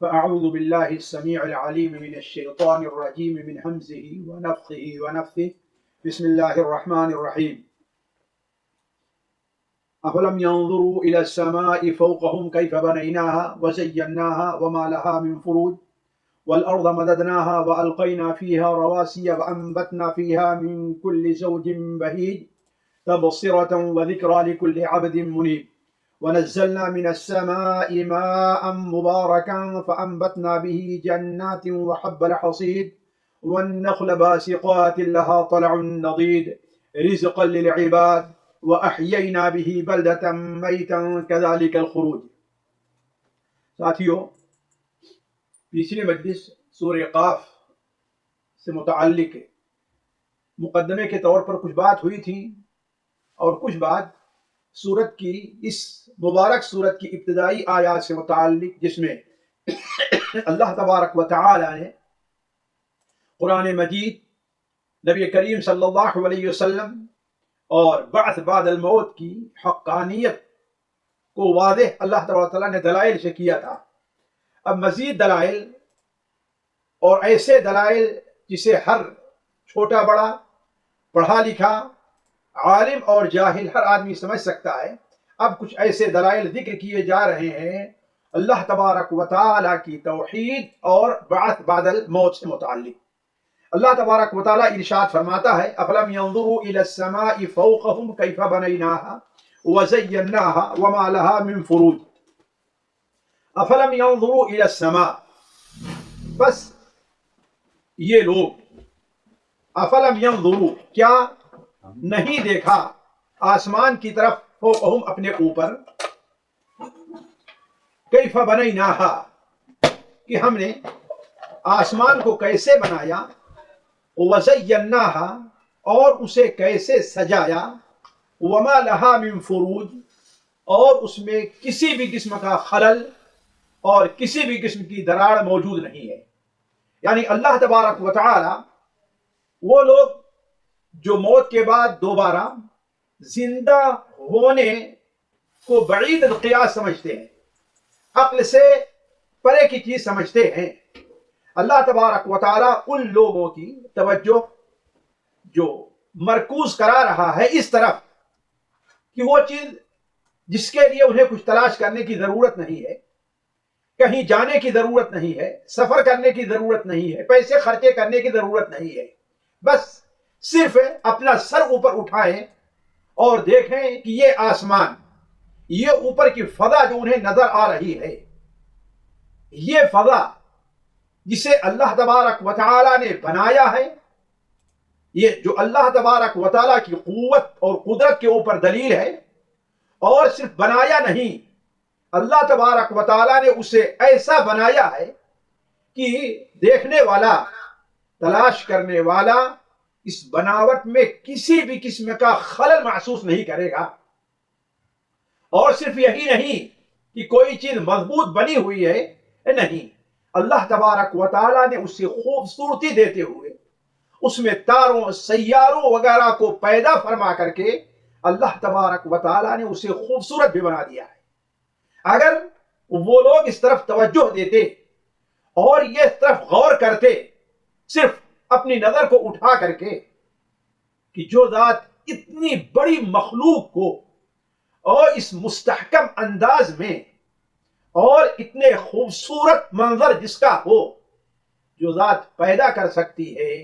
فأعوذ بالله السميع العليم من الشيطان الرجيم من همزه ونفخه ونفثه بسم الله الرحمن الرحيم أفلم ينظروا إلى السماء فوقهم كيف بنيناها وزيناها وما لها من فروج والأرض مددناها وألقينا فيها رواسي وأنبتنا فيها من كل زوج بهيج تبصرة وذكرى لكل عبد منيب ونزلنا من السماء ماء مباركا فأنبتنا به جنات وحب الحصيد والنخل باسقات لها طلع نضيد رزقا للعباد وأحيينا به بلدة ميتا كذلك الخروج. ساتھیو، پچھلی مجلس سورہ قاف سے متعلق مقدمے کے طور پر کچھ بات ہوئی تھی اور کچھ بات سورت کی اس مبارک سورت کی ابتدائی آیات سے متعلق، جس میں اللہ تبارک و تعالی نے قرآن مجید، نبی کریم صلی اللہ علیہ وسلم اور بعث بعد الموت کی حقانیت کو واضح اللہ تبارک و تعالی نے دلائل سے کیا تھا۔ اب مزید دلائل اور ایسے دلائل جسے ہر چھوٹا بڑا، پڑھا لکھا، عالم اور جاہل ہر آدمی سمجھ سکتا ہے، اب کچھ ایسے دلائل ذکر کیے جا رہے ہیں اللہ تبارک و تعالی کی توحید اور بعث بعد الموت سے متعلق۔ اللہ تبارک و تعالی ارشاد فرماتا ہے: افلم ينظروا الى السماء فوقهم كيف بنيناها وزيناها وما لها من فروج۔ افلم ينظروا الى السماء، بس یہ لوگ افلم ينظروا، کیا نہیں دیکھا آسمان کی طرف، فوقہم اپنے اوپر، کیف بنیناها، کہ ہم نے آسمان کو کیسے بنایا، وزیناها، اور اسے کیسے سجایا، وما لها من فروج، اور اس میں کسی بھی قسم کا خلل اور کسی بھی قسم کی دراڑ موجود نہیں ہے۔ یعنی اللہ تبارک و تعالی وہ لوگ جو موت کے بعد دوبارہ زندہ ہونے کو بعید القیاس سمجھتے ہیں، عقل سے پرے کی چیز سمجھتے ہیں، اللہ تبارک و تعالی ان لوگوں کی توجہ جو مرکوز کرا رہا ہے اس طرف کہ وہ چیز جس کے لیے انہیں کچھ تلاش کرنے کی ضرورت نہیں ہے، کہیں جانے کی ضرورت نہیں ہے، سفر کرنے کی ضرورت نہیں ہے، پیسے خرچے کرنے کی ضرورت نہیں ہے، بس صرف اپنا سر اوپر اٹھائیں اور دیکھیں کہ یہ آسمان، یہ اوپر کی فضا جو انہیں نظر آ رہی ہے، یہ فضا جسے اللہ تبارک و تعالی نے بنایا ہے، یہ جو اللہ تبارک و تعالی کی قوت اور قدرت کے اوپر دلیل ہے، اور صرف بنایا نہیں، اللہ تبارک و تعالی نے اسے ایسا بنایا ہے کہ دیکھنے والا، تلاش کرنے والا اس بناوٹ میں کسی بھی قسم کا خلل محسوس نہیں کرے گا۔ اور صرف یہی نہیں کہ کوئی چیز مضبوط بنی ہوئی ہے، نہیں، اللہ تبارک و تعالی نے اسے خوبصورتی دیتے ہوئے اس میں تاروں، سیاروں وغیرہ کو پیدا فرما کر کے اللہ تبارک و تعالی نے اسے خوبصورت بھی بنا دیا ہے۔ اگر وہ لوگ اس طرف توجہ دیتے اور یہ طرف غور کرتے، صرف اپنی نظر کو اٹھا کر کے، کہ جو ذات اتنی بڑی مخلوق کو اور اس مستحکم انداز میں اور اتنے خوبصورت منظر جس کا ہو، جو ذات پیدا کر سکتی ہے،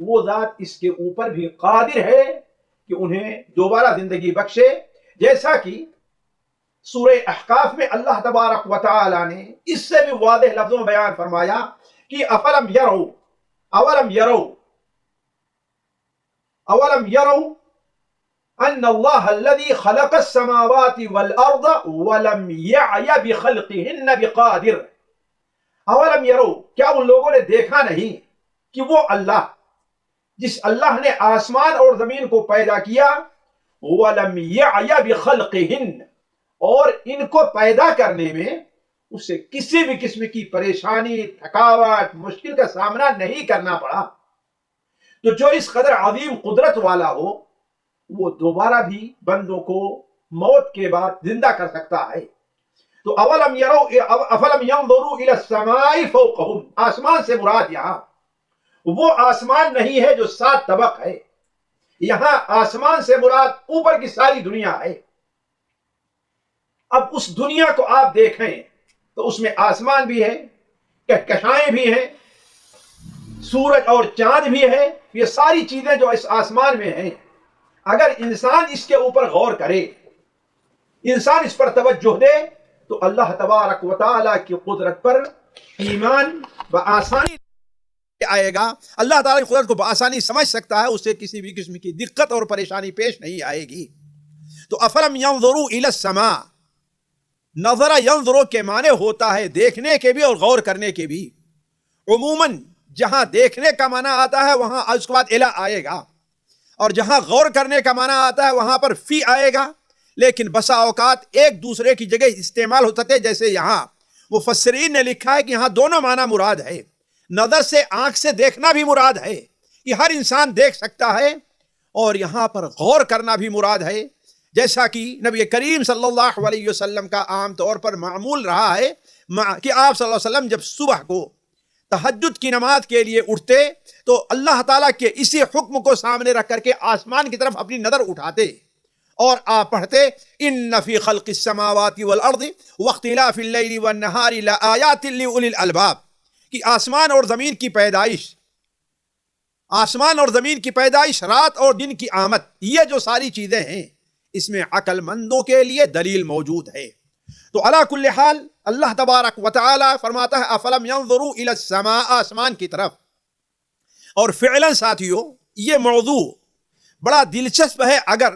وہ ذات اس کے اوپر بھی قادر ہے کہ انہیں دوبارہ زندگی بخشے، جیسا کہ سورہ احقاف میں اللہ تبارک و تعالی نے اس سے بھی واضح لفظوں میں بیان فرمایا کہ اولم یروا ان اللہ الذی خلق السماوات والارض ولم یعی بخلقہن بقادر۔ اولم یروا، کیا ان لوگوں نے دیکھا نہیں کہ وہ اللہ، جس اللہ نے آسمان اور زمین کو پیدا کیا، ولم یعی بخلقہن، اور ان کو پیدا کرنے میں اسے کسی بھی قسم کی پریشانی، تھکاوٹ، مشکل کا سامنا نہیں کرنا پڑا، تو جو اس قدر عظیم قدرت والا ہو، وہ دوبارہ بھی بندوں کو موت کے بعد زندہ کر سکتا ہے۔ تو افلم ينظروا الى السماء فوقهم، آسمان سے مراد یہاں وہ آسمان نہیں ہے جو 7 طبق ہے، یہاں آسمان سے مراد اوپر کی ساری دنیا ہے۔ اب اس دنیا کو آپ دیکھیں تو اس میں آسمان بھی ہے، کہکشائیں بھی ہیں، سورج اور چاند بھی ہے، یہ ساری چیزیں جو اس آسمان میں ہیں، اگر انسان اس کے اوپر غور کرے، انسان اس پر توجہ دے، تو اللہ تبارک و تعالی کی قدرت پر ایمان بآسانی آئے گا، اللہ تعالی کی قدرت کو بآسانی سمجھ سکتا ہے، اسے کسی بھی قسم کی دقت اور پریشانی پیش نہیں آئے گی۔ تو افلم ينظروا الى السماء، نظر ینظرو کے معنی ہوتا ہے دیکھنے کے بھی اور غور کرنے کے بھی۔ عموماً جہاں دیکھنے کا معنی آتا ہے وہاں اس کے بعد الا آئے گا، اور جہاں غور کرنے کا معنی آتا ہے وہاں پر فی آئے گا، لیکن بسا اوقات ایک دوسرے کی جگہ استعمال ہوتا ہے، جیسے یہاں مفسرین نے لکھا ہے کہ یہاں دونوں معنی مراد ہے، نظر سے آنکھ سے دیکھنا بھی مراد ہے کہ ہر انسان دیکھ سکتا ہے، اور یہاں پر غور کرنا بھی مراد ہے، جیسا کہ نبی کریم صلی اللہ علیہ وسلم کا عام طور پر معمول رہا ہے کہ آپ صلی اللہ علیہ وسلم جب صبح کو تہجد کی نماز کے لیے اٹھتے تو اللہ تعالیٰ کے اسی حکم کو سامنے رکھ کر کے آسمان کی طرف اپنی نظر اٹھاتے اور آپ پڑھتے ان فی خلق السماوات والارض واختلاف اللیل والنہار لآیات لأولی الالباب، کہ آسمان اور زمین کی پیدائش، رات اور دن کی آمد، یہ جو ساری چیزیں ہیں اس میں عقل مندوں کے لیے دلیل موجود ہے۔ تو علی کل حال اللہ تبارک و تعالی فرماتا ہے افلم ينظروا الى السماء، آسمان کی طرف، اور فعلا ساتھیو یہ موضوع بڑا دلچسپ ہے۔ اگر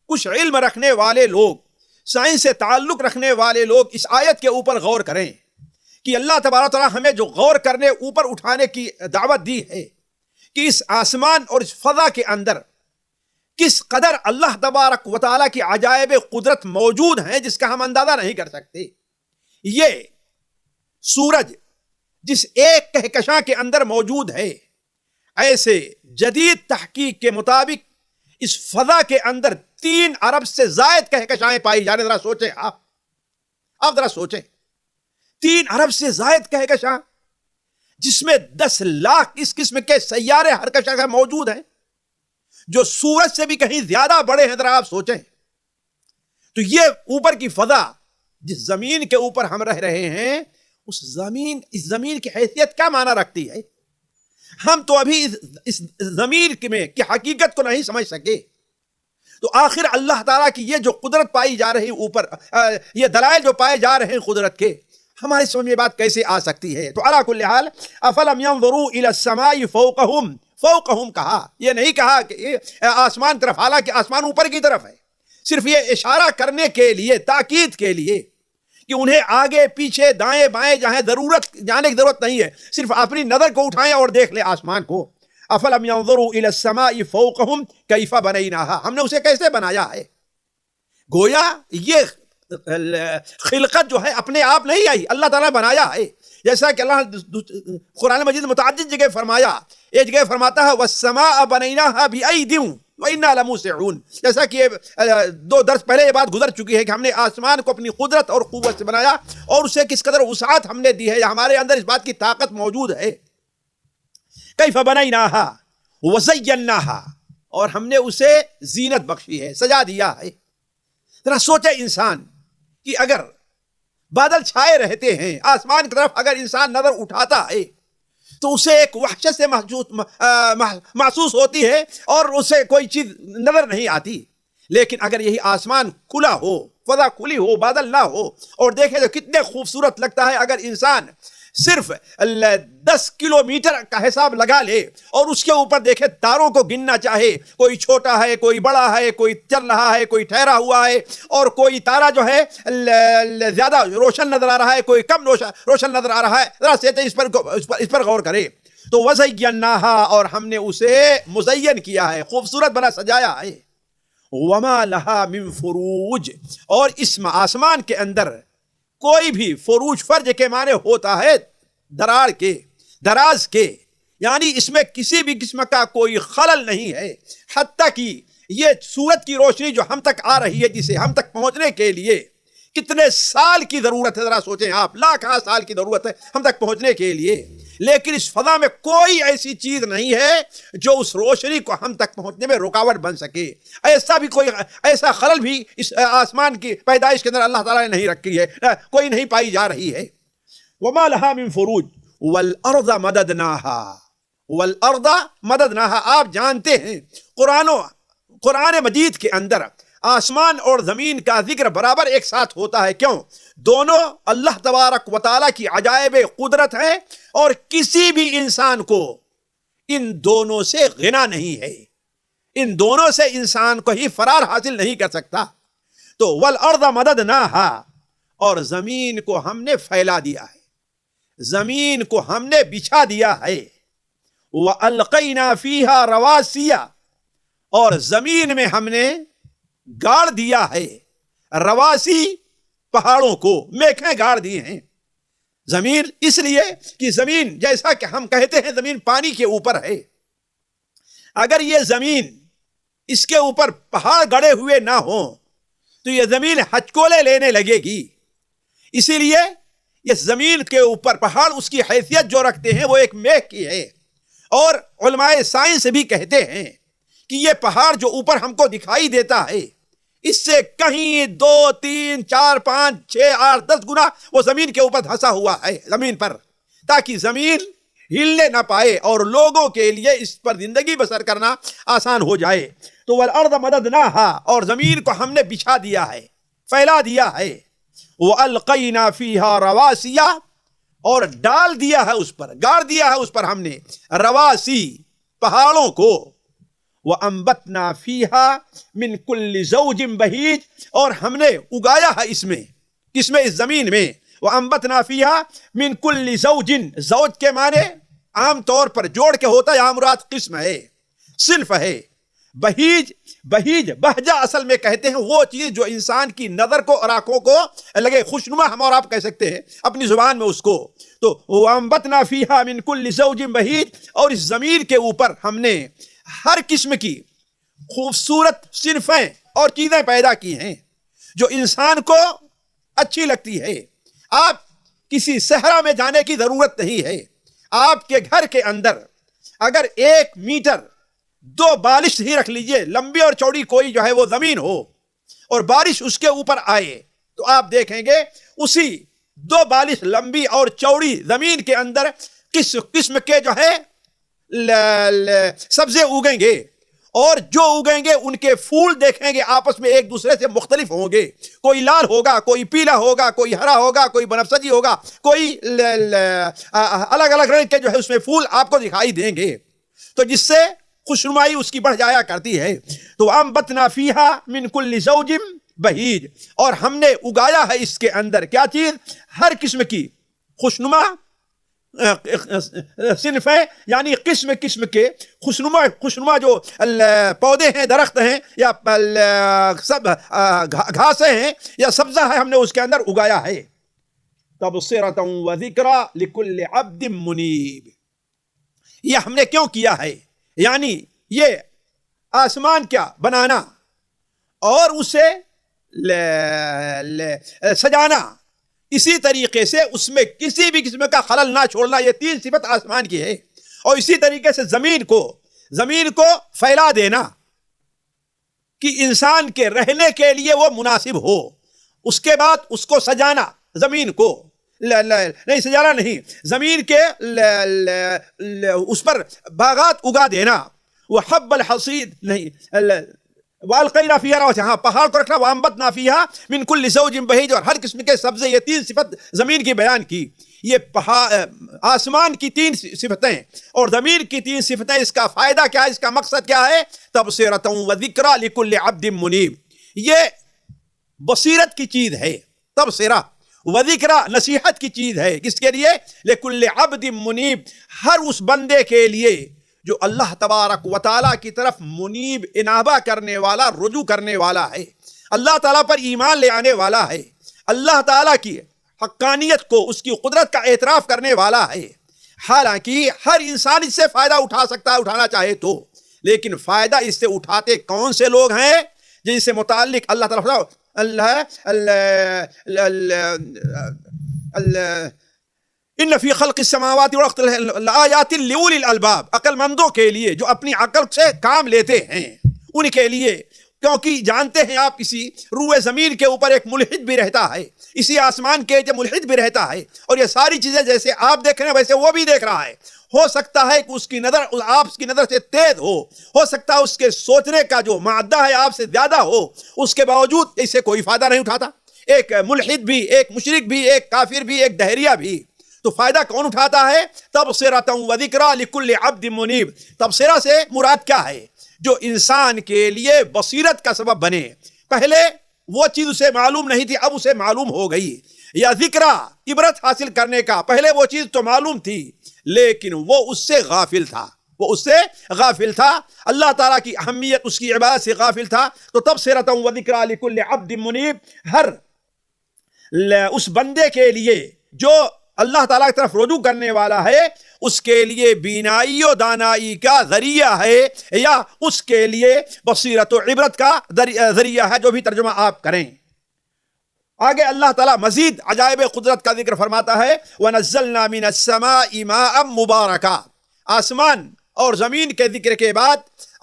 کچھ علم رکھنے والے لوگ، سائنس سے تعلق رکھنے والے لوگ اس آیت کے اوپر غور کریں کہ اللہ تبارک و تعالی ہمیں جو غور کرنے، اوپر اٹھانے کی دعوت دی ہے کہ اس آسمان اور اس فضا کے اندر کس قدر اللہ تبارک و تعالیٰ کی عجائب قدرت موجود ہیں جس کا ہم اندازہ نہیں کر سکتے۔ یہ سورج جس ایک کہکشاں کے اندر موجود ہے، ایسے جدید تحقیق کے مطابق اس فضا کے اندر 3 ارب سے زائد کہکشائیں پائی جانے۔ ذرا سوچیں، آپ ذرا سوچیں، 3 ارب سے زائد کہکشاں، جس میں 10 لاکھ اس قسم کے سیارے ہر کہکشاں موجود ہیں، جو سورج سے بھی کہیں زیادہ بڑے ہیں۔ ذرا آپ سوچیں، تو یہ اوپر کی فضا جس زمین کے اوپر ہم رہ رہے ہیں، اس زمین کی حیثیت کیا معنی رکھتی ہے؟ ہم تو ابھی اس زمین میں کی حقیقت کو نہیں سمجھ سکے، تو آخر اللہ تعالیٰ کی یہ جو قدرت پائی جا رہی اوپر، یہ دلائل جو پائے جا رہے ہیں قدرت کے، ہماری سمجھ میں بات کیسے آ سکتی ہے؟ تو علی کل حال افلم ينظروا الى السماء فوقهم کہا، یہ نہیں کہا کہ آسمان طرف، حالانکہ آسمان اوپر کی طرف ہے، صرف یہ اشارہ کرنے کے لیے، تاکید کے لیے کہ انہیں آگے پیچھے دائیں بائیں جہاں جانے کی ضرورت نہیں ہے، صرف اپنی نظر کو اٹھائیں اور دیکھ لیں آسمان کو۔ افلم ينظروا الى السماء فوقهم كيف بنيناها، ہم نے اسے کیسے بنایا ہے؟ گویا یہ خلقت جو ہے اپنے آپ نہیں آئی، اللہ تعالیٰ نے بنایا ہے، جیسا کہ اللہ قرآن مجید متعدد جگہ فرمایا، ایک جگہ فرماتا ہے وَالسَّمَاءَ بَنَيْنَاهَا بِأَيْدٍ وَإِنَّا لَمُوسِعُونَ، جیسا کہ 2 درس پہلے یہ بات گزر چکی ہے کہ ہم نے آسمان کو اپنی قدرت اور قوت سے بنایا، اور اسے کس قدر وسعت ہم نے دی ہے، ہمارے اندر اس بات کی طاقت موجود ہے۔ کیف بنیناہا وزیناہا، اور ہم نے اسے زینت بخشی ہے، سجا دیا ہے۔ ذرا سوچے انسان کہ اگر بادل چھائے رہتے ہیں، آسمان کی طرف اگر انسان نظر اٹھاتا ہے تو اسے ایک وحشت سے محسوس ہوتی ہے اور اسے کوئی چیز نظر نہیں آتی، لیکن اگر یہی آسمان کھلا ہو، فضا کھلی ہو، بادل نہ ہو، اور دیکھے تو کتنے خوبصورت لگتا ہے۔ اگر انسان صرف 10 کلومیٹر کا حساب لگا لے اور اس کے اوپر دیکھے، تاروں کو گننا چاہے، کوئی چھوٹا ہے، کوئی بڑا ہے، کوئی چل رہا ہے، کوئی ٹھہرا ہوا ہے، اور کوئی تارا جو ہے زیادہ روشن نظر آ رہا ہے، کوئی کم روشن نظر آ رہا ہے، ذرا سے اس پر غور کرے تو وَزَيَّنَّاهَا، اور ہم نے اسے مزین کیا ہے، خوبصورت بنا سجایا ہے۔ وَمَا لَهَا مِن فُرُوجٍ، اور اس آسمان کے اندر کوئی بھی فروج، فرج کے معنی ہوتا ہے دراز کے، یعنی اس میں کسی بھی قسم کا کوئی خلل نہیں ہے، حتیٰ کہ یہ سورج کی روشنی جو ہم تک آ رہی ہے، جسے ہم تک پہنچنے کے لیے کتنے سال کی ضرورت ہے، ذرا سوچیں آپ، لاکھاں سال کی ضرورت ہے ہم تک پہنچنے کے لیے، لیکن اس فضا میں کوئی ایسی چیز نہیں ہے جو اس روشنی کو ہم تک پہنچنے میں رکاوٹ بن سکے۔ ایسا خلل بھی اس آسمان کی پیدائش کے اندر اللہ تعالیٰ نے نہیں رکھی ہے، کوئی نہیں پائی جا رہی ہے۔ وَمَا لَهَا مِن فُرُوجٍ وَالْأَرْضَ مَدَدْنَاهَا وَالْأَرْضَ مَدَدْنَاهَا۔ آپ جانتے ہیں قرآن مجید کے اندر آسمان اور زمین کا ذکر برابر ایک ساتھ ہوتا ہے، کیوں؟ دونوں اللہ تبارک و تعالیٰ کی عجائب قدرت ہے، اور کسی بھی انسان کو ان دونوں سے غنا نہیں ہے، ان دونوں سے انسان کو ہی فرار حاصل نہیں کر سکتا۔ تو وَالْأَرْضَ مَدَدْنَاهَا، اور زمین کو ہم نے پھیلا دیا ہے، زمین کو ہم نے بچھا دیا ہے۔ وَأَلْقَيْنَا فِيهَا رَوَاسِيَ، اور زمین میں ہم نے گاڑ دیا ہے، رواسی پہاڑوں کو میخیں گاڑ دیے ہیں۔ زمین اس لیے کہ زمین، جیسا کہ ہم کہتے ہیں زمین پانی کے اوپر ہے، اگر یہ زمین اس کے اوپر پہاڑ گڑے ہوئے نہ ہوں تو یہ زمین ہچکولے لینے لگے گی۔ اسی لیے اس زمین کے اوپر پہاڑ اس کی حیثیت جو رکھتے ہیں وہ ایک میخ کی ہے، اور علماء سائنس بھی کہتے ہیں کہ یہ پہاڑ جو اوپر ہم کو دکھائی دیتا ہے، اس سے کہیں 2 3 4 5 6 8 10 گنا وہ زمین کے اوپر دھسا ہوا ہے زمین پر، تاکہ زمین ہلنے نہ پائے اور لوگوں کے لیے اس پر زندگی بسر کرنا آسان ہو جائے۔ تو وَالْأَرْضَ مَدَدْنَاهَا، اور زمین کو ہم نے بچھا دیا ہے، پھیلا دیا ہے۔ وَأَلْقَيْنَا فِيهَا رَوَاسِيَ، اور ڈال دیا ہے اس پر، گاڑ دیا ہے اس پر ہم نے رواسی پہاڑوں کو۔ وَأَنبَتْنَا فِيهَا مِن كُلِّ زَوْجٍ بَهِيجٍ، اور ہم نے اگایا ہے اس میں، کس میں؟ اس زمین میں۔ وَأَنبَتْنَا فِيهَا مِن كُلِّ زَوْجٍ، زوج کے معنی عام طور پر جوڑ کے ہوتا ہے، یہاں مراد قسم ہے، صنف ہے۔ بہیج بہجہ اصل میں کہتے ہیں وہ چیز جو انسان کی نظر کو اور آنکھوں کو لگے، خوشنما ہم اور آپ کہہ سکتے ہیں اپنی زبان میں اس کو۔ تو وَأَنبَتْنَا فِيهَا مِن كُلِّ زَوْجٍ بَهِيجٍ، اور اس زمین کے اوپر ہم نے ہر قسم کی خوبصورت صنفیں اور چیزیں پیدا کی ہیں جو انسان کو اچھی لگتی ہے۔ آپ کسی صحرا میں جانے کی ضرورت نہیں ہے، آپ کے گھر کے اندر اگر 1 میٹر 2 بالش ہی رکھ لیجئے، لمبی اور چوڑی کوئی جو ہے وہ زمین ہو، اور بارش اس کے اوپر آئے، تو آپ دیکھیں گے اسی 2 بالش لمبی اور چوڑی زمین کے اندر کس قسم کے جو ہے سبزے اگیں گے، اور جو اگیں گے ان کے پھول دیکھیں گے آپس میں ایک دوسرے سے مختلف ہوں گے، کوئی لال ہوگا، کوئی پیلا ہوگا، کوئی ہرا ہوگا، کوئی بنفسجی ہوگا، کوئی الگ الگ رنگ کے جو ہے اس میں پھول آپ کو دکھائی دیں گے، تو جس سے خوشنمائی اس کی بڑھ جایا کرتی ہے۔ تو وَأَنبَتْنَا فِيهَا مِن كُلِّ زَوْجٍ بَهِيجٍ، اور ہم نے اگایا ہے اس کے اندر کیا چیز؟ ہر قسم کی خوشنما صنفیں، یعنی قسم کے خوشنما جو پودے ہیں، درخت ہیں، یا سب گھاسیں ہیں یا سبزہ ہے، ہم نے اس کے اندر اگایا ہے۔ تَبْصِرَةً وَذِكْرَى لِكُلِّ عَبْدٍ مُنِيبٍ، یہ ہم نے کیوں کیا ہے؟ یعنی یہ آسمان کیا بنانا اور اسے سجانا، اسی طریقے سے اس میں کسی بھی قسم کا خلل نہ چھوڑنا، یہ 3 صفت آسمان کی ہے۔ اور اسی طریقے سے زمین کو پھیلا دینا کہ انسان کے رہنے کے لیے وہ مناسب ہو، اس کے بعد اس کو سجانا، زمین کو نہیں سجانا نہیں، زمین کے اس پر باغات اگا دینا، وہ حب الحصید نہیں، وَأَلْقَيْنَا فِيهَا رَوَاسِيَ، ہاں پہاڑ کو رکھنا، وَأَنبَتْنَا فِيهَا مِن كُلِّ زَوْجٍ بَهِيجٍ، اور ہر قسم کے سبزے، یہ 3 صفت زمین کی بیان کی۔ یہ آسمان کی 3 صفتیں اور زمین کی 3 صفتیں، اس کا فائدہ کیا ہے، اس کا مقصد کیا ہے؟ تَبْصِرَةً وَذِكْرَى لِكُلِّ عَبْدٍ مُنِيبٍ، یہ بصیرت کی چیز ہے، تبصرہ وذکرہ نصیحت کی چیز ہے، کس کے لیے؟ لِكُلِّ عَبْدٍ مُنِيبٍ، ہر اس بندے کے لیے جو اللہ تبارک و تعالیٰ کی طرف منیب، انابہ کرنے والا، رجوع کرنے والا ہے، اللہ تعالیٰ پر ایمان لے آنے والا ہے، اللہ تعالیٰ کی حقانیت کو، اس کی قدرت کا اعتراف کرنے والا ہے۔ حالانکہ ہر انسان اس سے فائدہ اٹھا سکتا ہے، اٹھانا چاہے تو، لیکن فائدہ اس سے اٹھاتے کون سے لوگ ہیں جن سے متعلق اللہ تعالیٰ ان فی خلق السماوات والاخت لآیات لأولی الالباب، عقل مندوں کے لیے جو اپنی عقل سے کام لیتے ہیں ان کے لیے، کیونکہ جانتے ہیں آپ اسی روئے زمین کے اوپر ایک ملحد بھی رہتا ہے، اسی آسمان کے جو ملحد بھی رہتا ہے، اور یہ ساری چیزیں جیسے آپ دیکھ رہے ہیں ویسے وہ بھی دیکھ رہا ہے۔ ہو سکتا ہے کہ اس کی نظر آپ کی نظر سے تیز ہو سکتا ہے اس کے سوچنے کا جو معدہ ہے آپ سے زیادہ ہو، اس کے باوجود اس سے کوئی فائدہ نہیں اٹھاتا۔ ایک ملحد بھی، ایک مشرک بھی، ایک کافر بھی، ایک دہریہ بھی، تو فائدہ کون اٹھاتا ہے؟ تبصرۃ و ذکریٰ لکل عبد منیب۔ تبصرہ سے مراد کیا ہے؟ جو انسان کے لیے بصیرت کا سبب بنے۔ پہلے وہ چیز اسے معلوم نہیں تھی، اب اسے معلوم ہو گئی۔ یا ذکرہ، عبرت حاصل کرنے کا، پہلے وہ چیز تو معلوم تھی لیکن وہ اس سے غافل تھا، اللہ تعالیٰ کی اہمیت اس کی عبادت سے غافل تھا۔ تو تبصرۃ و ذکریٰ لکل عبد منیب، ہر اس بندے کے لیے جو اللہ تعالیٰ کی طرف رجوع کرنے والا ہے، اس کے لیے بینائی و دانائی کا ذریعہ ہے، یا اس کے لیے بصیرت و عبرت کا ذریعہ ہے، جو بھی ترجمہ آپ کریں۔ آگے اللہ تعالیٰ مزید عجائب قدرت کا ذکر فرماتا ہے، وَنَزَّلْنَا مِنَ السَّمَاءِ مَاءً مُبَارَكًا۔ آسمان اور زمین کے ذکر کے بعد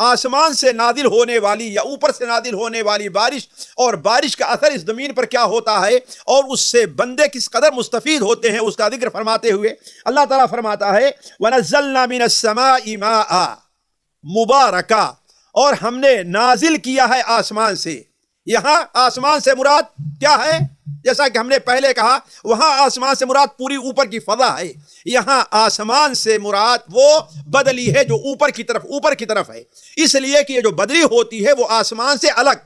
آسمان سے نازل ہونے والی یا اوپر سے نازل ہونے والی بارش، اور بارش کا اثر اس زمین پر کیا ہوتا ہے اور اس سے بندے کس قدر مستفید ہوتے ہیں، اس کا ذکر فرماتے ہوئے اللہ تعالیٰ فرماتا ہے وَنَزَّلْنَا مِنَ السَّمَاءِ مَاءً مُبَارَكًا، اور ہم نے نازل کیا ہے آسمان سے۔ یہاں آسمان سے مراد کیا ہے؟ جیسا کہ ہم نے پہلے کہا، وہاں آسمان سے مراد پوری اوپر کی فضا ہے، یہاں آسمان سے مراد وہ بدلی ہے جو اوپر کی طرف ہے، اس لیے کہ یہ جو بدلی ہوتی ہے وہ آسمان سے الگ،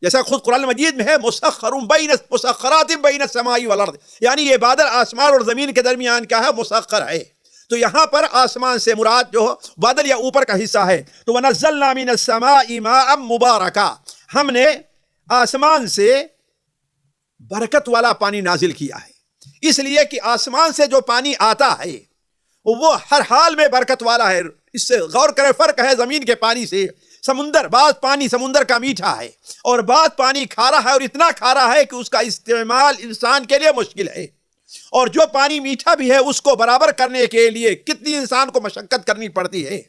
جیسا خود قرآن مجید میں ہے مسخرات بین السماء والارض، یعنی یہ بادل آسمان اور زمین کے درمیان کیا ہے؟ مسخر ہے۔ تو یہاں پر آسمان سے مراد جو بادل یا اوپر کا حصہ ہے۔ تو وَنَزَّلْنَا مِنَ السَّمَاءِ مَاءً مُبَارَكًا، ہم نے آسمان سے برکت والا پانی نازل کیا ہے، اس لیے کہ آسمان سے جو پانی آتا ہے وہ ہر حال میں برکت والا ہے۔ اس سے غور کریں، فرق ہے زمین کے پانی سے۔ بعض پانی سمندر کا میٹھا ہے اور بعض پانی کھارا ہے، اور اتنا کھارا ہے کہ اس کا استعمال انسان کے لیے مشکل ہے، اور جو پانی میٹھا بھی ہے اس کو برابر کرنے کے لیے کتنی انسان کو مشقت کرنی پڑتی ہے،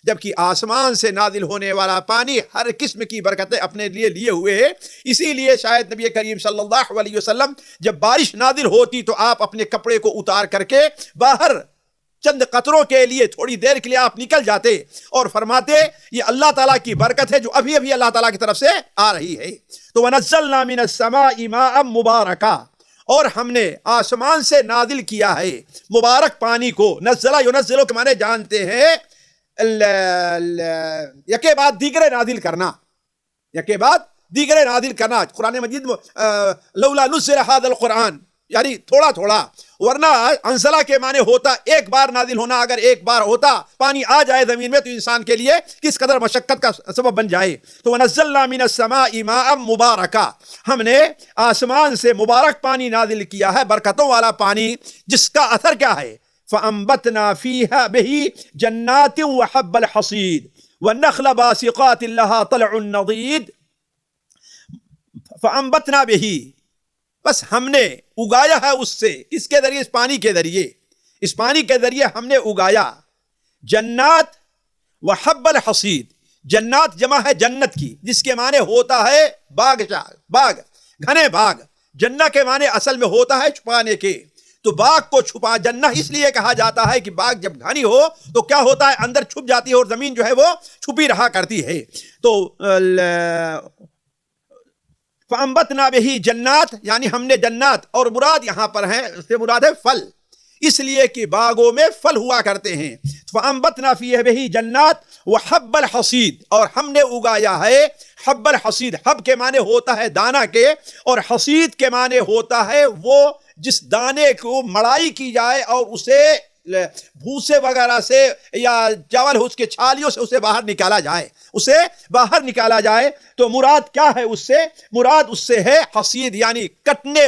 جبکہ آسمان سے نازل ہونے والا پانی ہر قسم کی برکتیں اپنے لیے ہوئے ہے۔ اسی لیے شاید نبی کریم صلی اللہ علیہ وسلم جب بارش نازل ہوتی تو آپ اپنے کپڑے کو اتار کر کے باہر چند قطروں کے لیے تھوڑی دیر کے لیے آپ نکل جاتے اور فرماتے یہ اللہ تعالیٰ کی برکت ہے جو ابھی ابھی اللہ تعالیٰ کی طرف سے آ رہی ہے۔ تو وَنَزَّلْنَا مِنَ السَّمَاءِ مَاءً مُبَارَكًا، اور ہم نے آسمان سے نازل کیا ہے مبارک پانی کو۔ نزلہ ینزلو کے معنی جانتے ہیں، یکے بعد دیگرے نازل کرنا، یکے بعد دیگرے نازل کرنا۔ قرآن مجید لولا نزل هذا القرآن، یعنی تھوڑا تھوڑا، ورنہ انزلہ کے معنی ہوتا ایک بار نازل ہونا۔ اگر ایک بار ہوتا پانی آ جائے زمین میں تو انسان کے لیے کس قدر مشقت کا سبب بن جائے۔ تو وَنَزَّلْنَا مِنَ السَّمَاءِ مَاءً مُبَارَكًا، ہم نے آسمان سے مبارک پانی نازل کیا ہے، برکتوں والا پانی، جس کا اثر کیا ہے؟ فَأَنبَتْنَا فِيهَا بِهِ جَنَّاتٍ وَحَبَّ الْحَصِيدِ وَالنَّخْلَ بَاسِقَاتٍ لَهَا طَلْعٌ نَضِيدٌ۔ فَأَنبَتْنَا بِهِ، بس ہم نے اگایا ہے اس سے، اس کے ذریعے، اس پانی کے ذریعے ہم نے اگایا جنات وحب الحصید۔ جنات جمع ہے جنت کی، جس کے معنی ہوتا ہے باغ، گھنے باغ۔ جنہ کے معنی اصل میں ہوتا ہے چھپانے کے، تو باغ کو چھپا، جنہ اس لیے کہا جاتا ہے کہ باغ جب گھنی ہو تو کیا ہوتا ہے؟ اندر چھپ جاتی ہے اور زمین جو ہے وہ چھپی رہا کرتی ہے۔ تو فَأَنبَتْنَا بِهِ جنات، یعنی ہم نے جنات، اور مراد یہاں پر ہے، اس سے مراد ہے پھل، اس لیے کہ باغوں میں پھل ہوا کرتے ہیں۔ فَأَنبَتْنَا فِيهَا بِهِ جنات وَحَبَّ الْحَصِيدِ، اور ہم نے اگایا ہے حب الحصید۔ حب کے معنی ہوتا ہے دانہ کے، اور حصید کے معنی ہوتا ہے وہ جس دانے کو مڑائی کی جائے اور اسے بھوسے وغیرہ سے یا چاول اس کے چھالیوں سے اسے باہر نکالا جائے، تو مراد کیا ہے اس سے؟ مراد اس سے ہے حصید، یعنی کٹنے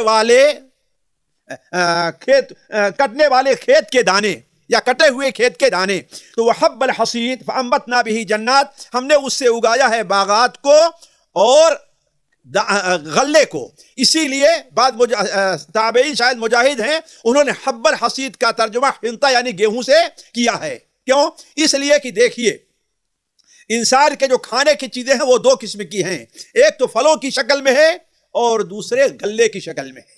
والے کھیت کے دانے یا کٹے ہوئے کھیت کے دانے۔ تو وحب الحصید فانبتنا به جنات، ہم نے اس سے اگایا ہے باغات کو اور غلے کو. اسی لیے بعد تابعین شاید مجاہد ہیں, انہوں نے حب الحصید کا ترجمہ حنطہ یعنی گیہوں سے کیا ہے. کیوں؟ اس لیے کہ دیکھیے انسان کے جو کھانے کی چیزیں ہیں وہ دو قسم کی ہیں, ایک تو پھلوں کی شکل میں ہے اور دوسرے غلے کی شکل میں ہے.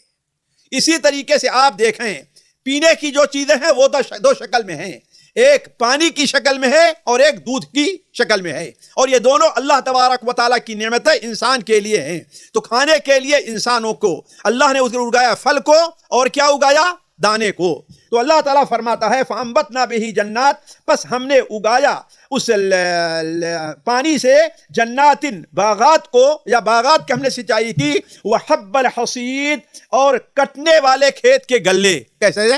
اسی طریقے سے آپ دیکھیں پینے کی جو چیزیں ہیں وہ دو شکل میں ہیں, ایک پانی کی شکل میں ہے اور ایک دودھ کی شکل میں ہے, اور یہ دونوں اللہ تبارک و تعالیٰ کی نعمتیں انسان کے لیے ہیں. تو کھانے کے لیے انسانوں کو اللہ نے اگایا پھل کو, اور کیا اگایا؟ دانے کو. تو اللہ تعالیٰ فرماتا ہے فَأَنبَتْنَا بِهِ جَنَّاتٍ, بس ہم نے اگایا اس پانی سے جناتن باغات کو, یا باغات کی ہم نے سچائی کی, وَحَبَّ الْحَصِيدِ, اور کٹنے والے کھیت کے گلے. کیسے؟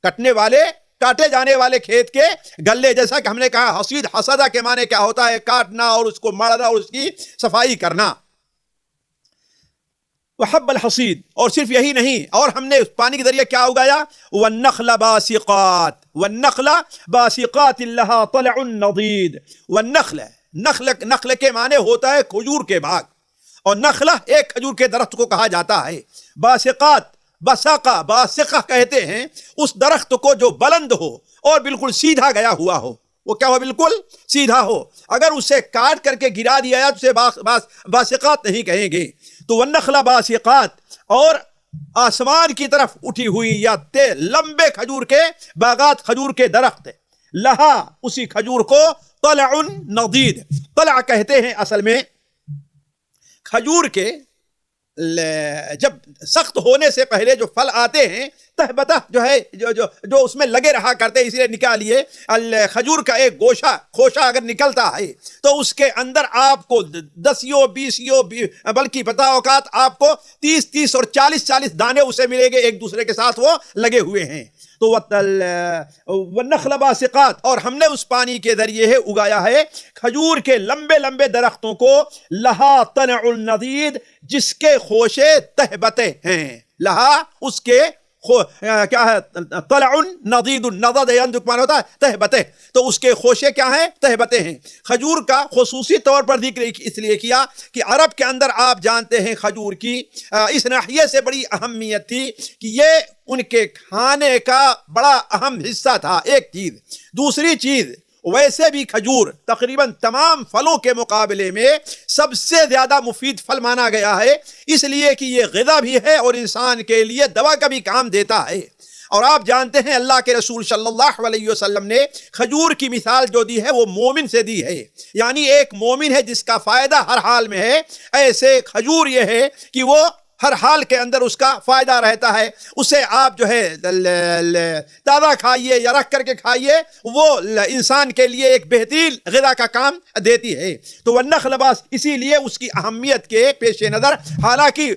کٹنے والے, کاٹے جانے والے کھیت کے گلے. جیسا کہ ہم نے کہا حصید حسدہ کے معنی کیا ہوتا ہے؟ کاٹنا اور اس کو مارنا اور اس کی صفائی کرنا. وحب الحصید, اور صرف یہی نہیں, اور ہم نے اس پانی کے ذریعے کیا اگایا؟ والنخل باسقات, والنخل باسقات لها طلع نضید. والنخل, نخل کے معنی ہوتا ہے کھجور کے باغ, اور نخلہ ایک کھجور کے درخت کو کہا جاتا ہے. باسقات, باسقہ کہتے ہیں اس درخت کو جو بلند ہو اور بالکل سیدھا گیا ہوا ہو. وہ کیا ہو؟ بالکل سیدھا ہو. اگر اسے کاٹ کر کے گرا دیا جائے تو اسے باسقات نہیں کہیں گے. تو والنخل باسقات, اور آسمان کی طرف اٹھی ہوئی یا لمبے کھجور کے باغات, کھجور کے درخت, لہا اسی کھجور کو, طلع نضید, طلع کہتے ہیں اصل میں کھجور کے جب سخت ہونے سے پہلے جو پھل آتے ہیں تہبتہ جو ہے جو اس میں لگے رہا کرتے, اس لیے نکالیے کھجور کا ایک گوشہ خوشہ اگر نکلتا ہے تو اس کے اندر آپ کو 10 20 بلکہ بتا اوقات آپ کو 30 اور 40 دانے اسے ملیں گے, ایک دوسرے کے ساتھ وہ لگے ہوئے ہیں. تو والنخل باسقات, اور ہم نے اس پانی کے ذریعے ہے اگایا ہے کھجور کے لمبے درختوں کو, لہا طلع النضید, جس کے خوشے تہبتے ہیں. لہا اس کے کیا ہے؟ طلع نضید, النضد معنی ہوتا ہے تہبتے, تو اس کے خوشے کیا ہیں؟ تہبتے ہیں. کھجور کا خصوصی طور پر ذکر اس لیے کیا کہ عرب کے اندر آپ جانتے ہیں کھجور کی اس ناحیے سے بڑی اہمیت تھی کہ یہ ان کے کھانے کا بڑا اہم حصہ تھا. ایک چیز. دوسری چیز, ویسے بھی کھجور تقریباً تمام پھلوں کے مقابلے میں سب سے زیادہ مفید پھل مانا گیا ہے, اس لیے کہ یہ غذا بھی ہے اور انسان کے لیے دوا کا بھی کام دیتا ہے. اور آپ جانتے ہیں اللہ کے رسول صلی اللہ علیہ وسلم نے کھجور کی مثال جو دی ہے وہ مومن سے دی ہے, یعنی ایک مومن ہے جس کا فائدہ ہر حال میں ہے, ایسے کھجور یہ ہے کہ وہ ہر حال کے اندر اس کا فائدہ رہتا ہے. اسے آپ جو ہے تازہ کھائیے یا رکھ کر کے کھائیے, وہ انسان کے لیے ایک بہترین غذا کا کام دیتی ہے. تو والنخل باس, اسی لیے اس کی اہمیت کے پیش نظر حالانکہ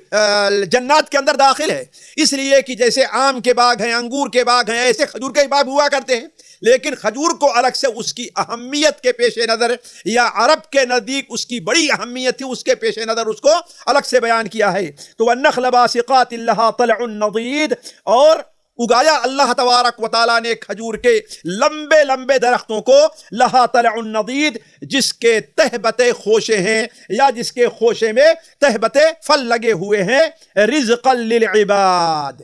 جنات کے اندر داخل ہے, اس لیے کہ جیسے آم کے باغ ہیں, انگور کے باغ ہیں, ایسے کھجور کے باغ ہوا کرتے ہیں, لیکن کھجور کو الگ سے اس کی اہمیت کے پیش نظر یا عرب کے نزدیک اس کی بڑی اہمیت تھی, اس کے پیش نظر اس کو الگ سے بیان کیا ہے. تو والنخل باسقات لها طلع نضید, اور اگایا اللہ تبارک و تعالیٰ نے کھجور کے لمبے درختوں کو, لها طلع نضید, جس کے تہبتے خوشے ہیں یا جس کے خوشے میں تہبتے پھل لگے ہوئے ہیں, رزقا للعباد.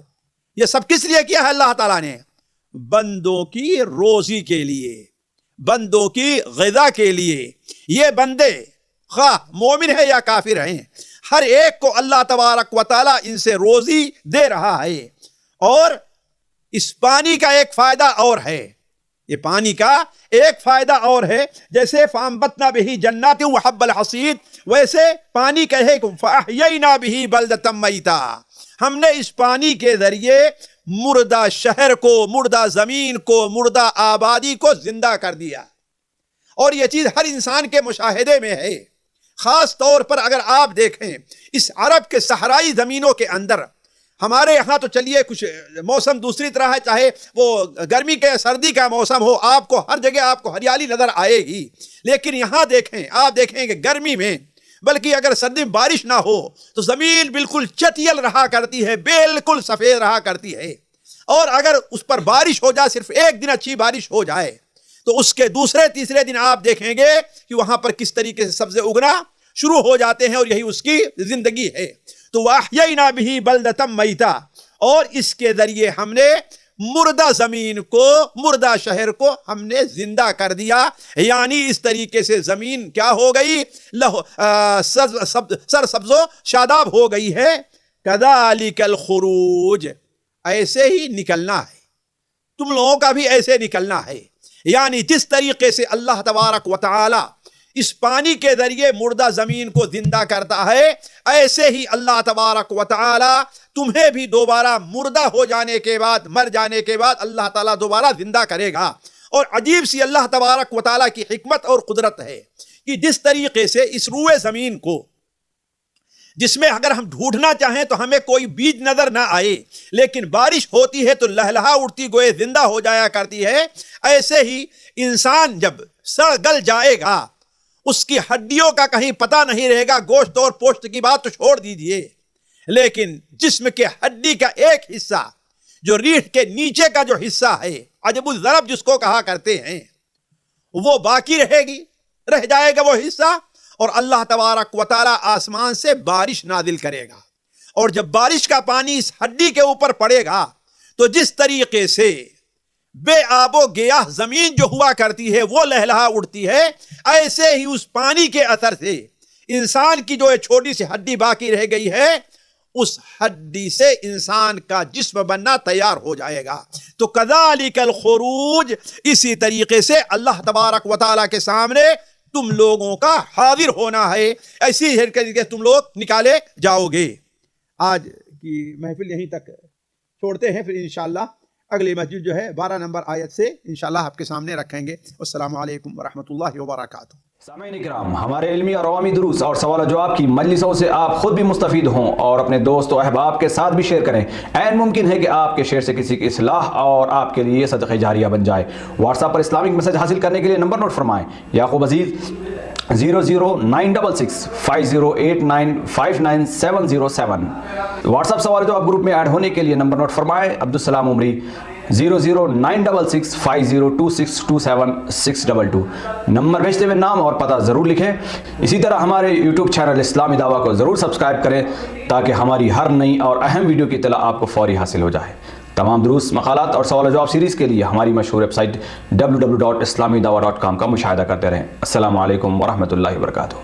یہ سب کس لیے کیا ہے اللہ تعالیٰ نے؟ بندوں کی روزی کے لیے, بندوں کی غذا کے لیے. یہ بندے خواہ مومن ہے یا کافر ہیں, ہر ایک کو اللہ تبارک و تعالیٰ ان سے روزی دے رہا ہے. اور اس پانی کا ایک فائدہ اور ہے, یہ پانی کا ایک فائدہ اور ہے, جیسے فَأَنبَتْنَا بِهِ جَنَّاتٍ وَحَبَّ الْحَصِيدِ, ویسے پانی کہے کہ فَأَحْيَيْنَا بِهِ بَلْدَةً مَيْتًا, ہم نے اس پانی کے ذریعے مردہ شہر کو, مردہ زمین کو, مردہ آبادی کو زندہ کر دیا. اور یہ چیز ہر انسان کے مشاہدے میں ہے. خاص طور پر اگر آپ دیکھیں اس عرب کے صحرائی زمینوں کے اندر, ہمارے یہاں تو چلیے کچھ موسم دوسری طرح ہے, چاہے وہ گرمی کے سردی کا موسم ہو, آپ کو ہر جگہ آپ کو ہریالی نظر آئے گی. لیکن یہاں دیکھیں, آپ دیکھیں کہ گرمی میں, بلکہ اگر سردی میں بارش نہ ہو تو زمین بالکل چٹیل رہا کرتی ہے, بالکل سفید رہا کرتی ہے. اور اگر اس پر بارش ہو جائے, صرف ایک دن اچھی بارش ہو جائے, تو اس کے دوسرے تیسرے دن آپ دیکھیں گے کہ وہاں پر کس طریقے سے سبزے اگنا شروع ہو جاتے ہیں اور یہی اس کی زندگی ہے. تو وَأَحْيَيْنَا بِهِ بَلْدَةً مَيْتًا، اور اس کے ذریعے ہم نے مردہ زمین کو، مردہ شہر کو ہم نے زندہ کر دیا. یعنی اس طریقے سے زمین کیا ہو گئی؟ سرسبز و شاداب ہو گئی ہے. کذالک الخروج، ایسے ہی نکلنا ہے، تم لوگوں کا بھی ایسے نکلنا ہے. یعنی جس طریقے سے اللہ تبارک و تعالی اس پانی کے ذریعے مردہ زمین کو زندہ کرتا ہے، ایسے ہی اللہ تبارک و تعالی تمہیں بھی دوبارہ مردہ ہو جانے کے بعد، مر جانے کے بعد اللہ تعالیٰ دوبارہ زندہ کرے گا. اور عجیب سی اللہ تبارک و تعالیٰ کی حکمت اور قدرت ہے کہ جس طریقے سے اس روئے زمین کو، جس میں اگر ہم ڈھونڈنا چاہیں تو ہمیں کوئی بیج نظر نہ آئے، لیکن بارش ہوتی ہے تو لہلہا اٹھتی گوئے زندہ ہو جایا کرتی ہے، ایسے ہی انسان جب سڑ گل جائے گا، اس کی ہڈیوں کا کہیں پتہ نہیں رہے گا. گوشت اور پوشت کی بات تو چھوڑ دیجئے، لیکن جسم کے ہڈی کا ایک حصہ، جو ریڑھ کے نیچے کا جو حصہ ہے، عجب الضرب جس کو کہا کرتے ہیں، وہ باقی رہ جائے گا وہ حصہ. اور اللہ تبارک و تعالی آسمان سے بارش نازل کرے گا، اور جب بارش کا پانی اس ہڈی کے اوپر پڑے گا تو جس طریقے سے بے آب و گیاہ زمین جو ہوا کرتی ہے وہ لہلہا اٹھتی ہے، ایسے ہی اس پانی کے اثر سے انسان کی جو چھوٹی سی ہڈی باقی رہ گئی ہے، اس ہڈی سے انسان کا جسم بننا تیار ہو جائے گا. تو کذالک الخروج، اسی طریقے سے اللہ تبارک و تعالیٰ کے سامنے تم لوگوں کا حاضر ہونا ہے، ایسی طریقے تم لوگ نکالے جاؤ گے. آج کی محفل یہیں تک چھوڑتے ہیں، پھر انشاءاللہ اگلی مسجد جو ہے 12 نمبر آیت سے انشاءاللہ آپ کے سامنے رکھیں گے. السلام علیکم ورحمۃ اللہ وبرکاتہ. سامعین اکرام، ہمارے علمی اور عوامی دروس اور سوال و جواب کی مجلسوں سے آپ خود بھی مستفید ہوں اور اپنے دوست و احباب کے ساتھ بھی شیئر کریں. عین ممکن ہے کہ آپ کے شیئر سے کسی کی اصلاح اور آپ کے لیے صدقہ جاریہ بن جائے. واٹس ایپ پر اسلامک میسج حاصل کرنے کے لیے نمبر نوٹ فرمائیں: یعقوب عزیز 00966 5089 59707. واٹس ایپ سوال جواب گروپ میں ایڈ ہونے کے لیے نمبر نوٹ فرمائیں: عبدالسلام عمری 00966 502627 622. نمبر بھیجتے ہوئے نام اور پتہ ضرور لکھیں. اسی طرح ہمارے یوٹیوب چینل اسلامی دعویٰ کو ضرور سبسکرائب کریں تاکہ ہماری ہر نئی اور اہم ویڈیو کی اطلاع آپ کو فوری حاصل ہو جائے. تمام دروس، مقالات اور سوال و جواب سیریز کے لیے ہماری مشہور ویب سائٹ www.islamidawah.com کا مشاہدہ کرتے رہیں. السلام علیکم ورحمۃ اللہ وبرکاتہ.